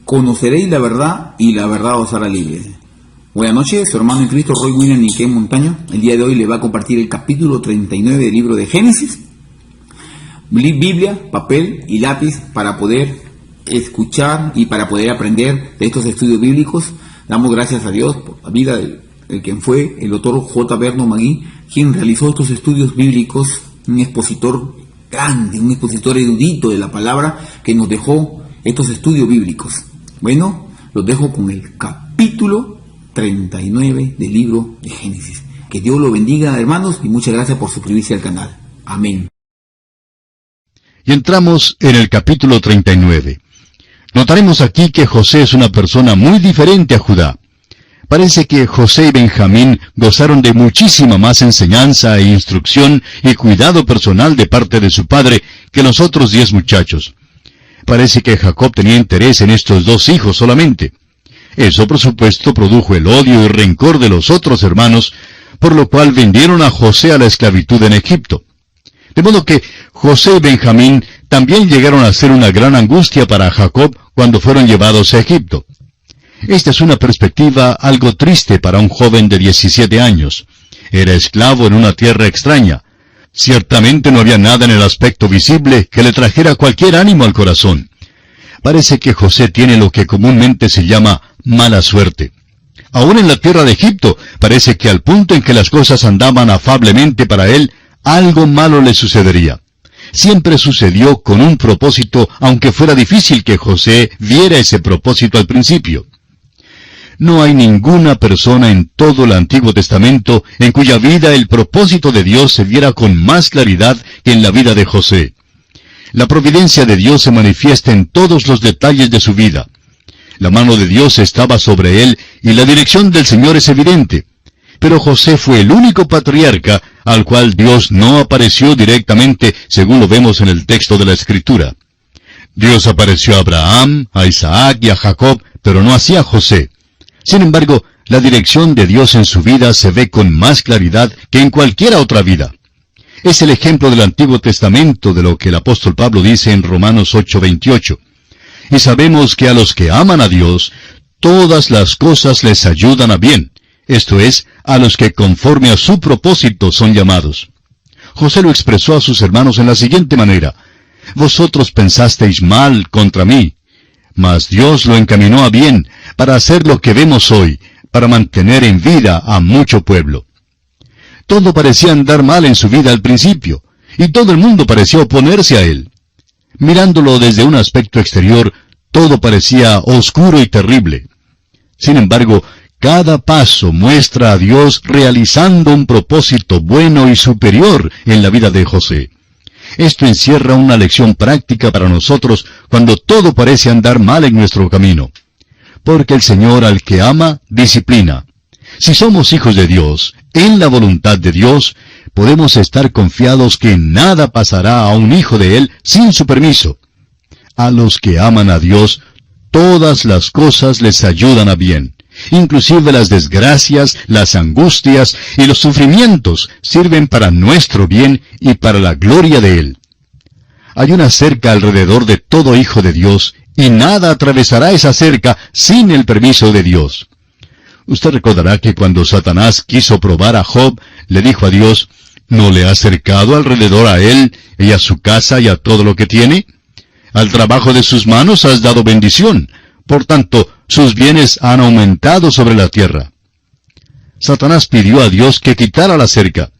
Conoceréis la verdad y la verdad os hará libre. Buenas noches, su hermano en Cristo Roy William Niquén Montaño. El día de hoy le va a compartir el capítulo 39 del libro de Génesis. Biblia, papel y lápiz para poder escuchar y para poder aprender de estos estudios bíblicos. Damos gracias a Dios por la vida de quien fue el doctor J. Vernon McGee, quien realizó estos estudios bíblicos, un expositor grande, un expositor erudito de la palabra que nos dejó estos estudios bíblicos. Bueno, los dejo con el capítulo 39 del libro de Génesis. Que Dios lo bendiga, hermanos, y muchas gracias por suscribirse al canal. Amén. Y entramos en el capítulo 39. Notaremos aquí que José es una persona muy diferente a Judá. Parece que José y Benjamín gozaron de muchísima más enseñanza e instrucción y cuidado personal de parte de su padre que los otros 10 muchachos. Parece que Jacob tenía interés en estos 2 hijos solamente. Eso, por supuesto, produjo el odio y rencor de los otros hermanos, por lo cual vendieron a José a la esclavitud en Egipto. De modo que José y Benjamín también llegaron a ser una gran angustia para Jacob cuando fueron llevados a Egipto. Esta es una perspectiva algo triste para un joven de 17 años. Era esclavo en una tierra extraña. Ciertamente no había nada en el aspecto visible que le trajera cualquier ánimo al corazón. Parece que José tiene lo que comúnmente se llama mala suerte. Aún en la tierra de Egipto, parece que al punto en que las cosas andaban afablemente para él, algo malo le sucedería. Siempre sucedió con un propósito, aunque fuera difícil que José viera ese propósito al principio. No hay ninguna persona en todo el Antiguo Testamento en cuya vida el propósito de Dios se viera con más claridad que en la vida de José. La providencia de Dios se manifiesta en todos los detalles de su vida. La mano de Dios estaba sobre él y la dirección del Señor es evidente. Pero José fue el único patriarca al cual Dios no apareció directamente, según lo vemos en el texto de la Escritura. Dios apareció a Abraham, a Isaac y a Jacob, pero no así a José. Sin embargo, la dirección de Dios en su vida se ve con más claridad que en cualquier otra vida. Es el ejemplo del Antiguo Testamento de lo que el apóstol Pablo dice en Romanos 8:28. Y sabemos que a los que aman a Dios, todas las cosas les ayudan a bien. Esto es, a los que conforme a su propósito son llamados. José lo expresó a sus hermanos en la siguiente manera: Vosotros pensasteis mal contra mí, mas Dios lo encaminó a bien, para hacer lo que vemos hoy, para mantener en vida a mucho pueblo. Todo parecía andar mal en su vida al principio, y todo el mundo parecía oponerse a él. Mirándolo desde un aspecto exterior, todo parecía oscuro y terrible. Sin embargo, cada paso muestra a Dios realizando un propósito bueno y superior en la vida de José. Esto encierra una lección práctica para nosotros cuando todo parece andar mal en nuestro camino. Porque el Señor al que ama, disciplina. Si somos hijos de Dios, en la voluntad de Dios, podemos estar confiados que nada pasará a un hijo de Él sin su permiso. A los que aman a Dios, todas las cosas les ayudan a bien. Inclusive las desgracias, las angustias y los sufrimientos sirven para nuestro bien y para la gloria de Él. Hay una cerca alrededor de todo hijo de Dios, y nada atravesará esa cerca sin el permiso de Dios. Usted recordará que cuando Satanás quiso probar a Job, le dijo a Dios: ¿no le has cercado alrededor a él y a su casa y a todo lo que tiene? Al trabajo de sus manos has dado bendición. Por tanto, sus bienes han aumentado sobre la tierra. Satanás pidió a Dios que quitara la cerca.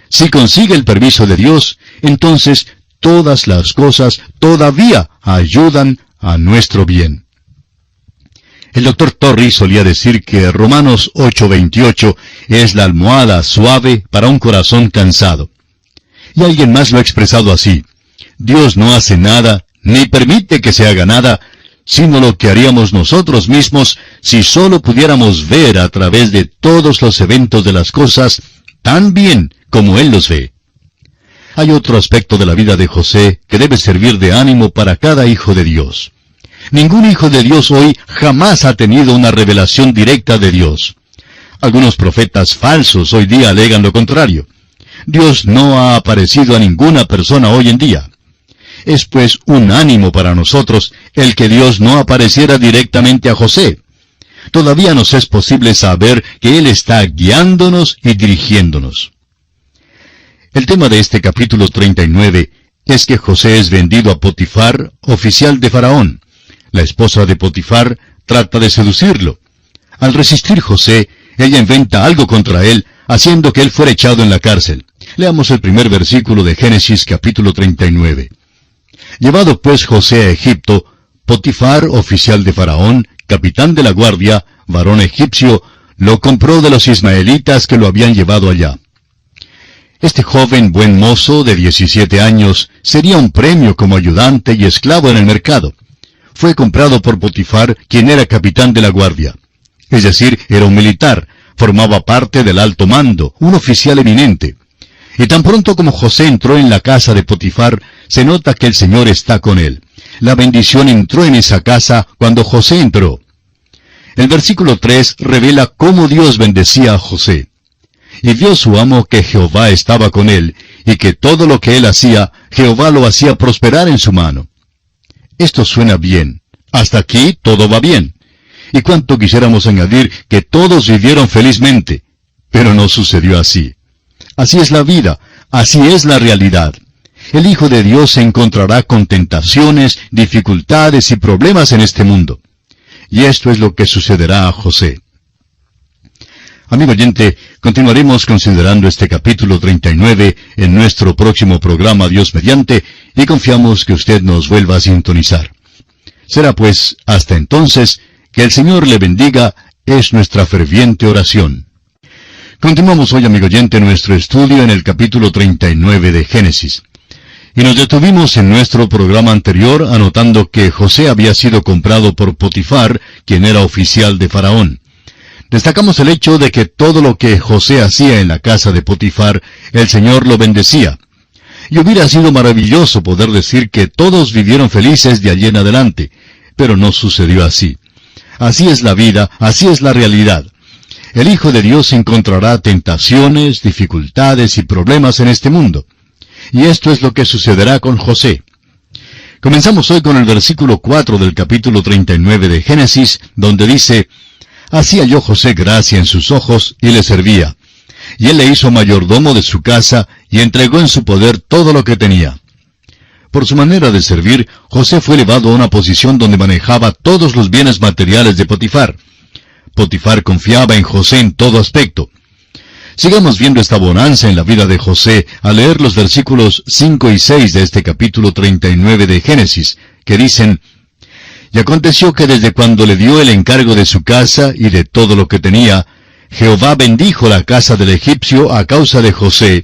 Si consigue el permiso de Dios, entonces todas las cosas todavía ayudan a nuestro bien. El doctor Torrey solía decir que Romanos 8:28 es la almohada suave para un corazón cansado. Y alguien más lo ha expresado así: Dios no hace nada, ni permite que se haga nada, sino lo que haríamos nosotros mismos si solo pudiéramos ver a través de todos los eventos de las cosas tan bien como Él los ve. Hay otro aspecto de la vida de José que debe servir de ánimo para cada hijo de Dios. Ningún hijo de Dios hoy jamás ha tenido una revelación directa de Dios. Algunos profetas falsos hoy día alegan lo contrario. Dios no ha aparecido a ninguna persona hoy en día. Es pues un ánimo para nosotros el que Dios no apareciera directamente a José. Todavía nos es posible saber que Él está guiándonos y dirigiéndonos. El tema de este capítulo 39 es que José es vendido a Potifar, oficial de Faraón. La esposa de Potifar trata de seducirlo. Al resistir José, ella inventa algo contra él, haciendo que él fuera echado en la cárcel. Leamos el primer versículo de Génesis capítulo 39. Llevado pues José a Egipto, Potifar, oficial de Faraón, capitán de la guardia, varón egipcio, lo compró de los ismaelitas que lo habían llevado allá. Este joven buen mozo de 17 años sería un premio como ayudante y esclavo en el mercado. Fue comprado por Potifar, quien era capitán de la guardia. Es decir, era un militar, formaba parte del alto mando, un oficial eminente. Y tan pronto como José entró en la casa de Potifar, se nota que el Señor está con él. La bendición entró en esa casa cuando José entró. El versículo 3 revela cómo Dios bendecía a José. Y vio su amo que Jehová estaba con él, y que todo lo que él hacía, Jehová lo hacía prosperar en su mano. Esto suena bien. Hasta aquí todo va bien. Y cuánto quisiéramos añadir que todos vivieron felizmente. Pero no sucedió así. Así es la vida, así es la realidad. El Hijo de Dios se encontrará con tentaciones, dificultades y problemas en este mundo. Y esto es lo que sucederá a José. Amigo oyente, continuaremos considerando este capítulo 39 en nuestro próximo programa Dios mediante, y confiamos que usted nos vuelva a sintonizar. Será pues, hasta entonces, que el Señor le bendiga, es nuestra ferviente oración. Continuamos hoy, amigo oyente, nuestro estudio en el capítulo 39 de Génesis. Y nos detuvimos en nuestro programa anterior anotando que José había sido comprado por Potifar, quien era oficial de Faraón. Destacamos el hecho de que todo lo que José hacía en la casa de Potifar, el Señor lo bendecía. Y hubiera sido maravilloso poder decir que todos vivieron felices de allí en adelante, pero no sucedió así. Así es la vida, así es la realidad. El Hijo de Dios encontrará tentaciones, dificultades y problemas en este mundo. Y esto es lo que sucederá con José. Comenzamos hoy con el versículo 4 del capítulo 39 de Génesis, donde dice: «Así halló José gracia en sus ojos, y le servía. Y él le hizo mayordomo de su casa, y entregó en su poder todo lo que tenía». Por su manera de servir, José fue elevado a una posición donde manejaba todos los bienes materiales de Potifar. Potifar confiaba en José en todo aspecto. Sigamos viendo esta bonanza en la vida de José al leer los versículos 5 y 6 de este capítulo 39 de Génesis, que dicen: «Y aconteció que desde cuando le dio el encargo de su casa y de todo lo que tenía, Jehová bendijo la casa del egipcio a causa de José,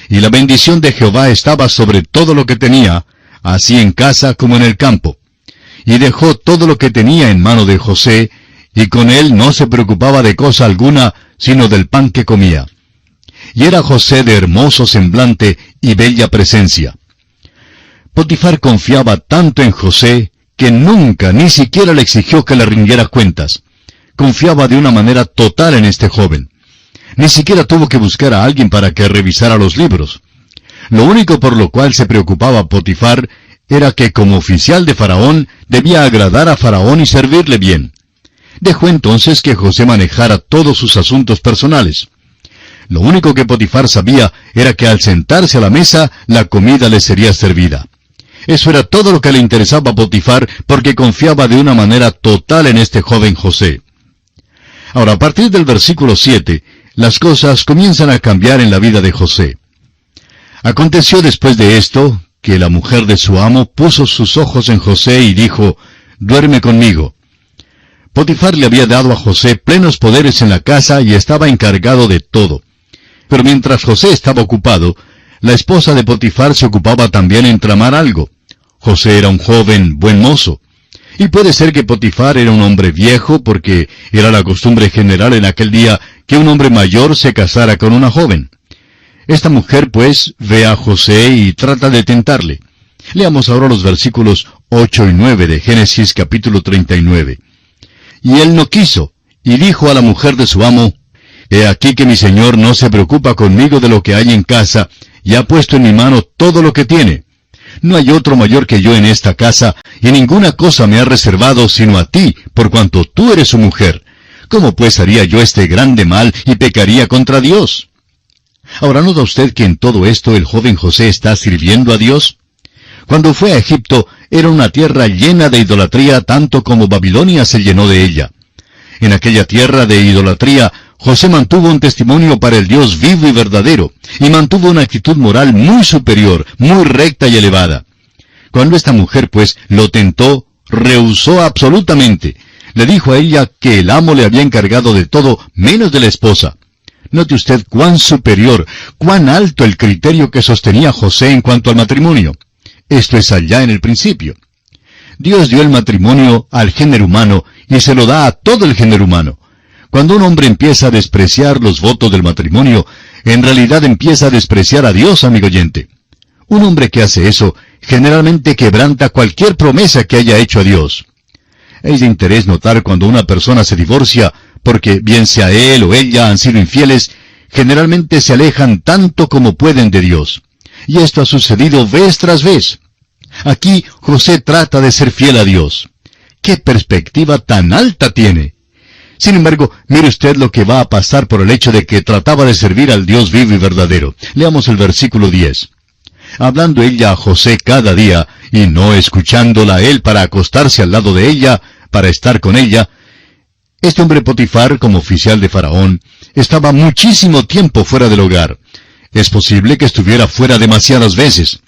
y la bendición de Jehová estaba sobre todo lo que tenía, así en casa como en el campo. Y dejó todo lo que tenía en mano de José, y con él no se preocupaba de cosa alguna, sino del pan que comía. Y era José de hermoso semblante y bella presencia». Potifar confiaba tanto en José, que nunca, ni siquiera le exigió que le rindiera cuentas. Confiaba de una manera total en este joven. Ni siquiera tuvo que buscar a alguien para que revisara los libros. Lo único por lo cual se preocupaba Potifar era que como oficial de Faraón debía agradar a Faraón y servirle bien. Dejó entonces que José manejara todos sus asuntos personales. Lo único que Potifar sabía era que al sentarse a la mesa, la comida le sería servida. Eso era todo lo que le interesaba a Potifar, porque confiaba de una manera total en este joven José. Ahora, a partir del versículo 7, las cosas comienzan a cambiar en la vida de José. Aconteció después de esto, que la mujer de su amo puso sus ojos en José y dijo: «Duerme conmigo». Potifar le había dado a José plenos poderes en la casa y estaba encargado de todo. Pero mientras José estaba ocupado, la esposa de Potifar se ocupaba también en tramar algo. José era un joven buen mozo. Y puede ser que Potifar era un hombre viejo, porque era la costumbre general en aquel día que un hombre mayor se casara con una joven. Esta mujer, pues, ve a José y trata de tentarle. Leamos ahora los versículos 8 y 9 de Génesis capítulo 39. «Y él no quiso, y dijo a la mujer de su amo: He aquí que mi señor no se preocupa conmigo de lo que hay en casa, y ha puesto en mi mano todo lo que tiene. No hay otro mayor que yo en esta casa, y ninguna cosa me ha reservado sino a ti, por cuanto tú eres su mujer. ¿Cómo pues haría yo este grande mal y pecaría contra Dios? Ahora, ¿nota usted que en todo esto el joven José está sirviendo a Dios? Cuando fue a Egipto, era una tierra llena de idolatría tanto como Babilonia se llenó de ella. En aquella tierra de idolatría, José mantuvo un testimonio para el Dios vivo y verdadero, y mantuvo una actitud moral muy superior, muy recta y elevada. Cuando esta mujer, pues, lo tentó, rehusó absolutamente. Le dijo a ella que el amo le había encargado de todo, menos de la esposa. Note usted cuán superior, cuán alto el criterio que sostenía José en cuanto al matrimonio. Esto es allá en el principio. Dios dio el matrimonio al género humano y se lo da a todo el género humano. Cuando un hombre empieza a despreciar los votos del matrimonio, en realidad empieza a despreciar a Dios, amigo oyente. Un hombre que hace eso, generalmente quebranta cualquier promesa que haya hecho a Dios. Es de interés notar cuando una persona se divorcia, porque bien sea él o ella han sido infieles, generalmente se alejan tanto como pueden de Dios. Y esto ha sucedido vez tras vez. Aquí José trata de ser fiel a Dios. ¡Qué perspectiva tan alta tiene! Sin embargo, mire usted lo que va a pasar por el hecho de que trataba de servir al Dios vivo y verdadero. Leamos el versículo 10. Hablando ella a José cada día, y no escuchándola a él para acostarse al lado de ella, para estar con ella, este hombre Potifar, como oficial de Faraón, estaba muchísimo tiempo fuera del hogar. Es posible que estuviera fuera demasiadas veces.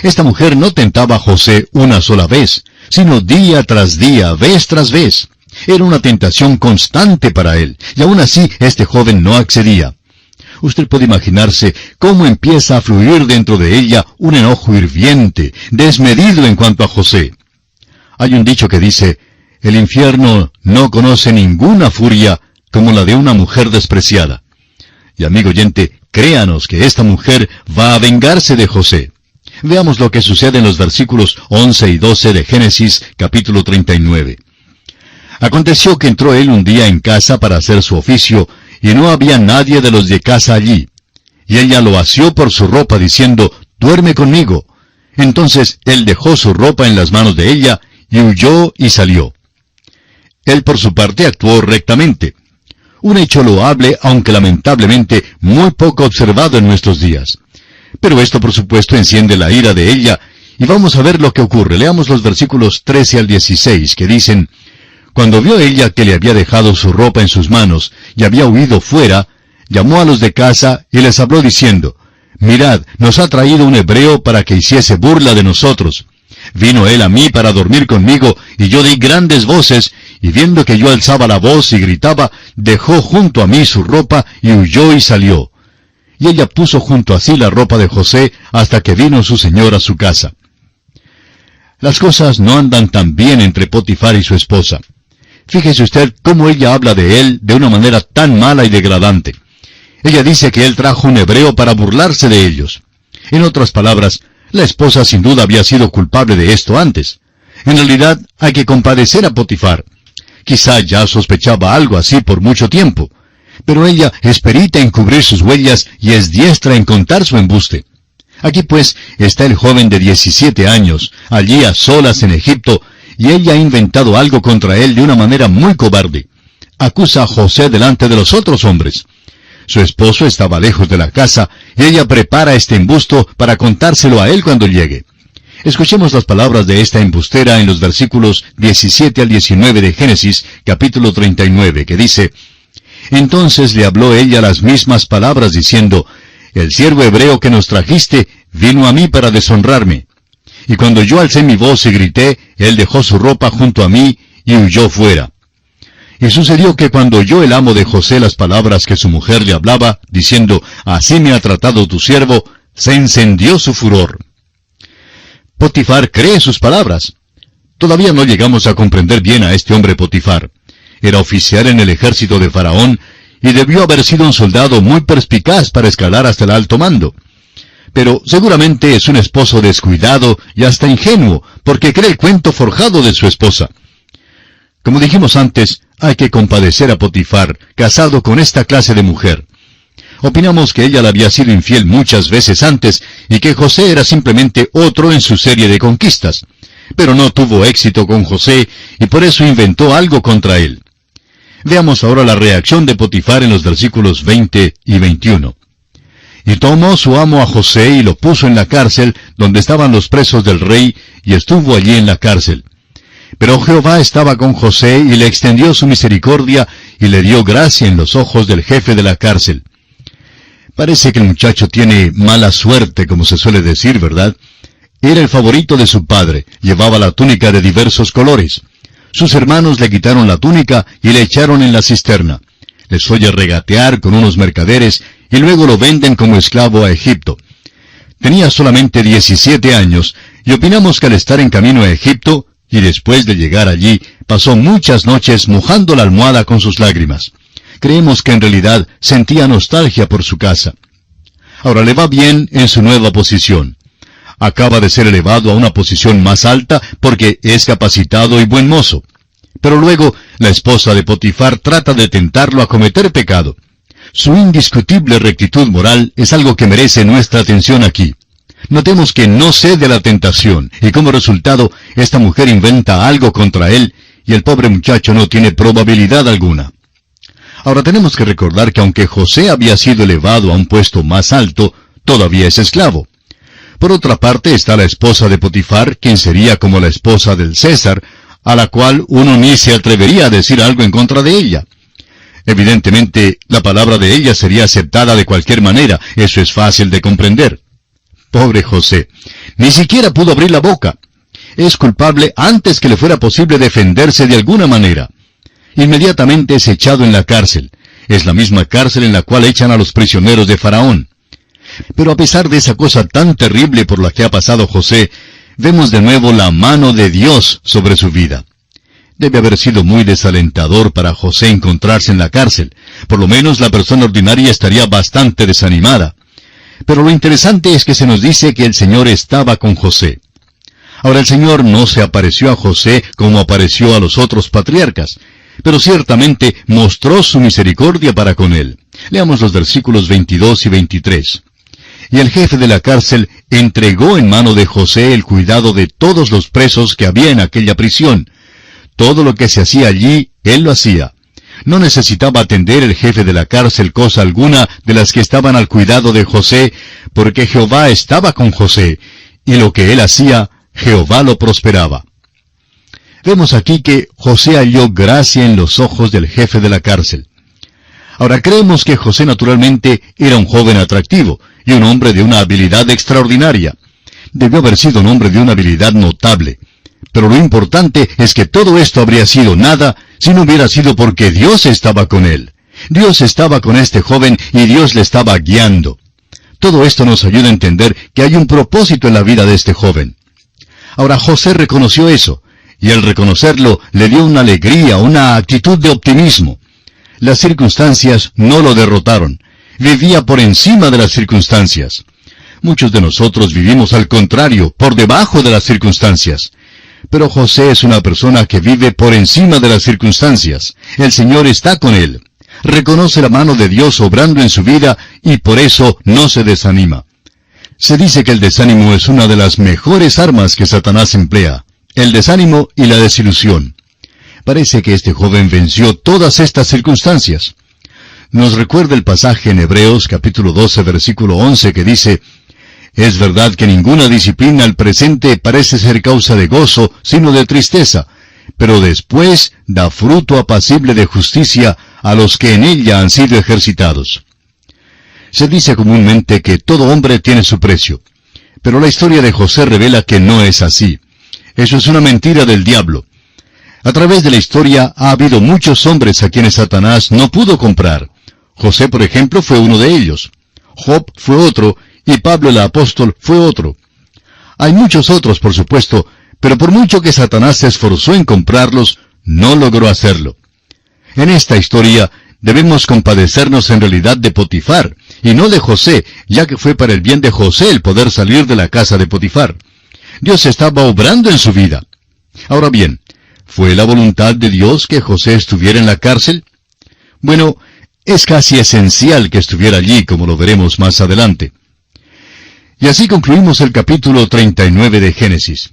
Esta mujer no tentaba a José una sola vez, sino día tras día, vez tras vez. Era una tentación constante para él, y aún así este joven no accedía. Usted puede imaginarse cómo empieza a fluir dentro de ella un enojo hirviente, desmedido en cuanto a José. Hay un dicho que dice, el infierno no conoce ninguna furia como la de una mujer despreciada. Y amigo oyente, créanos que esta mujer va a vengarse de José. Veamos lo que sucede en los versículos 11 y 12 de Génesis, capítulo 39. Aconteció que entró él un día en casa para hacer su oficio, y no había nadie de los de casa allí. Y ella lo asió por su ropa, diciendo, duerme conmigo. Entonces él dejó su ropa en las manos de ella, y huyó y salió. Él por su parte actuó rectamente. Un hecho loable, aunque lamentablemente muy poco observado en nuestros días. Pero esto por supuesto enciende la ira de ella, y vamos a ver lo que ocurre. Leamos los versículos 13 al 16, que dicen, cuando vio ella que le había dejado su ropa en sus manos, y había huido fuera, llamó a los de casa, y les habló diciendo, mirad, nos ha traído un hebreo para que hiciese burla de nosotros. Vino él a mí para dormir conmigo, y yo di grandes voces, y viendo que yo alzaba la voz y gritaba, dejó junto a mí su ropa, y huyó y salió. Y ella puso junto a sí la ropa de José, hasta que vino su señor a su casa. Las cosas no andan tan bien entre Potifar y su esposa. Fíjese usted cómo ella habla de él de una manera tan mala y degradante. Ella dice que él trajo un hebreo para burlarse de ellos. En otras palabras, la esposa sin duda había sido culpable de esto antes. En realidad, hay que compadecer a Potifar. Quizá ya sospechaba algo así por mucho tiempo. Pero ella es perita en cubrir sus huellas y es diestra en contar su embuste. Aquí pues está el joven de 17 años, allí a solas en Egipto, y ella ha inventado algo contra él de una manera muy cobarde. Acusa a José delante de los otros hombres. Su esposo estaba lejos de la casa, y ella prepara este embusto para contárselo a él cuando llegue. Escuchemos las palabras de esta embustera en los versículos 17 al 19 de Génesis, capítulo 39, que dice, entonces le habló ella las mismas palabras, diciendo, el siervo hebreo que nos trajiste vino a mí para deshonrarme. Y cuando yo alcé mi voz y grité, él dejó su ropa junto a mí y huyó fuera. Y sucedió que cuando oyó el amo de José las palabras que su mujer le hablaba, diciendo, así me ha tratado tu siervo, se encendió su furor. Potifar cree sus palabras. Todavía no llegamos a comprender bien a este hombre Potifar. Era oficial en el ejército de Faraón, y debió haber sido un soldado muy perspicaz para escalar hasta el alto mando. Pero seguramente es un esposo descuidado y hasta ingenuo, porque cree el cuento forjado de su esposa. Como dijimos antes, hay que compadecer a Potifar, casado con esta clase de mujer. Opinamos que ella le había sido infiel muchas veces antes y que José era simplemente otro en su serie de conquistas. Pero no tuvo éxito con José y por eso inventó algo contra él. Veamos ahora la reacción de Potifar en los versículos 20 y 21. Y tomó su amo a José y lo puso en la cárcel, donde estaban los presos del rey, y estuvo allí en la cárcel. Pero Jehová estaba con José y le extendió su misericordia y le dio gracia en los ojos del jefe de la cárcel. Parece que el muchacho tiene mala suerte, como se suele decir, ¿verdad? Era el favorito de su padre, llevaba la túnica de diversos colores. Sus hermanos le quitaron la túnica y le echaron en la cisterna. Les oye regatear con unos mercaderes y luego lo venden como esclavo a Egipto. Tenía solamente 17 años y opinamos que al estar en camino a Egipto, y después de llegar allí, pasó muchas noches mojando la almohada con sus lágrimas. Creemos que en realidad sentía nostalgia por su casa. Ahora le va bien en su nueva posición. Acaba de ser elevado a una posición más alta porque es capacitado y buen mozo. Pero luego, la esposa de Potifar trata de tentarlo a cometer pecado. Su indiscutible rectitud moral es algo que merece nuestra atención aquí. Notemos que no cede a la tentación, y como resultado, esta mujer inventa algo contra él, y el pobre muchacho no tiene probabilidad alguna. Ahora tenemos que recordar que aunque José había sido elevado a un puesto más alto, todavía es esclavo. Por otra parte está la esposa de Potifar, quien sería como la esposa del César, a la cual uno ni se atrevería a decir algo en contra de ella. Evidentemente, la palabra de ella sería aceptada de cualquier manera, eso es fácil de comprender. Pobre José, ni siquiera pudo abrir la boca. Es culpable antes que le fuera posible defenderse de alguna manera. Inmediatamente es echado en la cárcel. Es la misma cárcel en la cual echan a los prisioneros de Faraón. Pero a pesar de esa cosa tan terrible por la que ha pasado José, vemos de nuevo la mano de Dios sobre su vida. Debe haber sido muy desalentador para José encontrarse en la cárcel. Por lo menos la persona ordinaria estaría bastante desanimada. Pero lo interesante es que se nos dice que el Señor estaba con José. Ahora el Señor no se apareció a José como apareció a los otros patriarcas, pero ciertamente mostró su misericordia para con él. Leamos los versículos 22 y 23. Y el jefe de la cárcel entregó en mano de José el cuidado de todos los presos que había en aquella prisión. Todo lo que se hacía allí, él lo hacía. No necesitaba atender el jefe de la cárcel cosa alguna de las que estaban al cuidado de José, porque Jehová estaba con José, y lo que él hacía, Jehová lo prosperaba. Vemos aquí que José halló gracia en los ojos del jefe de la cárcel. Ahora creemos que José naturalmente era un joven atractivo, y un hombre de una habilidad extraordinaria. Debió haber sido un hombre de una habilidad notable. Pero lo importante es que todo esto habría sido nada si no hubiera sido porque Dios estaba con él. Dios estaba con este joven y Dios le estaba guiando. Todo esto nos ayuda a entender que hay un propósito en la vida de este joven. Ahora José reconoció eso, y al reconocerlo le dio una alegría, una actitud de optimismo. Las circunstancias no lo derrotaron. Vivía por encima de las circunstancias. Muchos de nosotros vivimos al contrario, por debajo de las circunstancias. Pero José es una persona que vive por encima de las circunstancias. El Señor está con él. Reconoce la mano de Dios obrando en su vida y por eso no se desanima. Se dice que el desánimo es una de las mejores armas que Satanás emplea. El desánimo y la desilusión. Parece que este joven venció todas estas circunstancias. Nos recuerda el pasaje en Hebreos capítulo 12 versículo 11 que dice: Es verdad que ninguna disciplina al presente parece ser causa de gozo, sino de tristeza, pero después da fruto apacible de justicia a los que en ella han sido ejercitados. Se dice comúnmente que todo hombre tiene su precio, pero la historia de José revela que no es así. Eso es una mentira del diablo. A través de la historia ha habido muchos hombres a quienes Satanás no pudo comprar. José, por ejemplo, fue uno de ellos. Job fue otro, y Pablo el apóstol fue otro. Hay muchos otros, por supuesto, pero por mucho que Satanás se esforzó en comprarlos, no logró hacerlo. En esta historia debemos compadecernos en realidad de Potifar, y no de José, ya que fue para el bien de José el poder salir de la casa de Potifar. Dios estaba obrando en su vida. Ahora bien, ¿fue la voluntad de Dios que José estuviera en la cárcel? Bueno, Es casi esencial que estuviera allí, como lo veremos más adelante. Y así concluimos el capítulo 39 de Génesis.